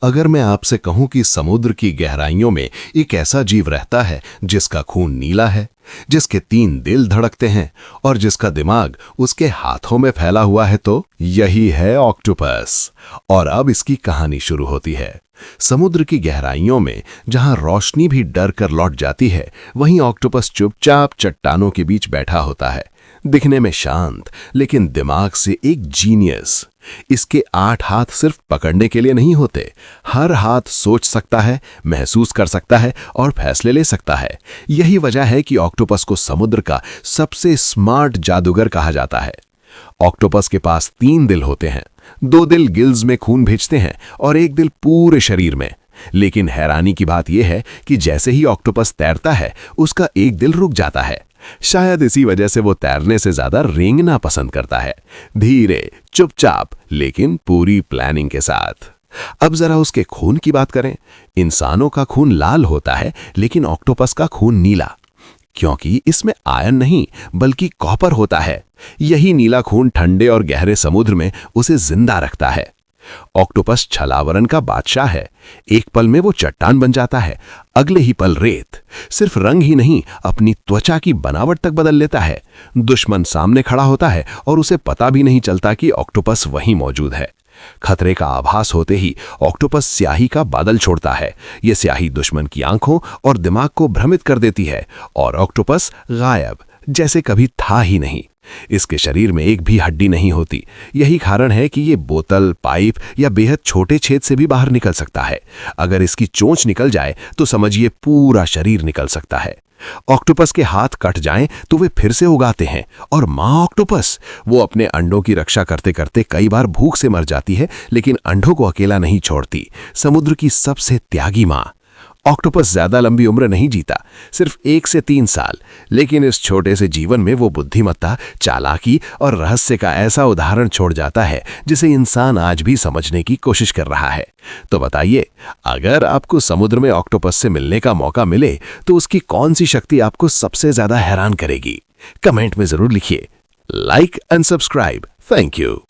अगर मैं आपसे कहूं कि समुद्र की गहराइयों में एक ऐसा जीव रहता है जिसका खून नीला है, जिसके 3 दिल धड़कते हैं और जिसका दिमाग उसके हाथों में फैला हुआ है, तो यही है ऑक्टोपस। और अब इसकी कहानी शुरू होती है। समुद्र की गहराइयों में जहां रोशनी भी डर कर लौट जाती है, वहीं ऑक्टोपस चुपचाप चट्टानों के बीच बैठा होता है, दिखने में शांत लेकिन दिमाग से एक जीनियस। इसके 8 हाथ सिर्फ पकड़ने के लिए नहीं होते, हर हाथ सोच सकता है, महसूस कर सकता है और फैसले ले सकता है। यही वजह है कि ऑक्टोपस को समुद्र का सबसे स्मार्ट जादूगर कहा जाता है। ऑक्टोपस के पास 3 दिल होते हैं, 2 दिल गिल्स में खून भेजते हैं और 1 दिल पूरे शरीर में। लेकिन हैरानी की बात यह है कि जैसे ही ऑक्टोपस तैरता है, उसका 1 दिल रुक जाता है। शायद इसी वजह से वो तैरने से ज्यादा रेंगना पसंद करता है, धीरे, चुपचाप, लेकिन पूरी प्लानिंग के साथ। अब जरा उसके खून की बात करें। इंसानों का खून लाल होता है, लेकिन ऑक्टोपस का खून नीला, क्योंकि इसमें आयरन नहीं बल्कि कॉपर होता है। यही नीला खून ठंडे और गहरे समुद्र में उसे जिंदा रखता है। ऑक्टोपस छलावरन का बादशाह है। एक पल में वो चट्टान बन जाता है, अगले ही पल रेत। सिर्फ रंग ही नहीं, अपनी त्वचा की बनावट तक बदल लेता है। दुश्मन सामने खड़ा होता है और उसे पता भी नहीं चलता कि ऑक्टोपस वहीं मौजूद है। खतरे का आभास होते ही ऑक्टोपस स्याही का बादल छोड़ता है। ये स्याही दुश्मन की आंखों और दिमाग को भ्रमित कर देती है और ऑक्टोपस गायब, जैसे कभी था ही नहीं। इसके शरीर में एक भी हड्डी नहीं होती। यही कारण है कि ये बोतल, पाइप या बेहद छोटे छेद से भी बाहर निकल सकता है। अगर इसकी चोंच निकल जाए तो समझिए पूरा शरीर निकल सकता है। ऑक्टोपस के हाथ कट जाएं तो वे फिर से उगाते हैं। और माँ ऑक्टोपस, वो अपने अंडों की रक्षा करते करते कई बार भूख से मर जाती है, लेकिन अंडों को अकेला नहीं छोड़ती। समुद्र की सबसे त्यागी माँ। ऑक्टोपस ज्यादा लंबी उम्र नहीं जीता, सिर्फ 1 से 3 साल, लेकिन इस छोटे से जीवन में वो बुद्धिमत्ता, चालाकी और रहस्य का ऐसा उदाहरण छोड़ जाता है जिसे इंसान आज भी समझने की कोशिश कर रहा है। तो बताइए, अगर आपको समुद्र में ऑक्टोपस से मिलने का मौका मिले तो उसकी कौन सी शक्ति आपको सबसे ज्यादा हैरान करेगी? कमेंट में जरूर लिखिए। Like and subscribe. Thank you.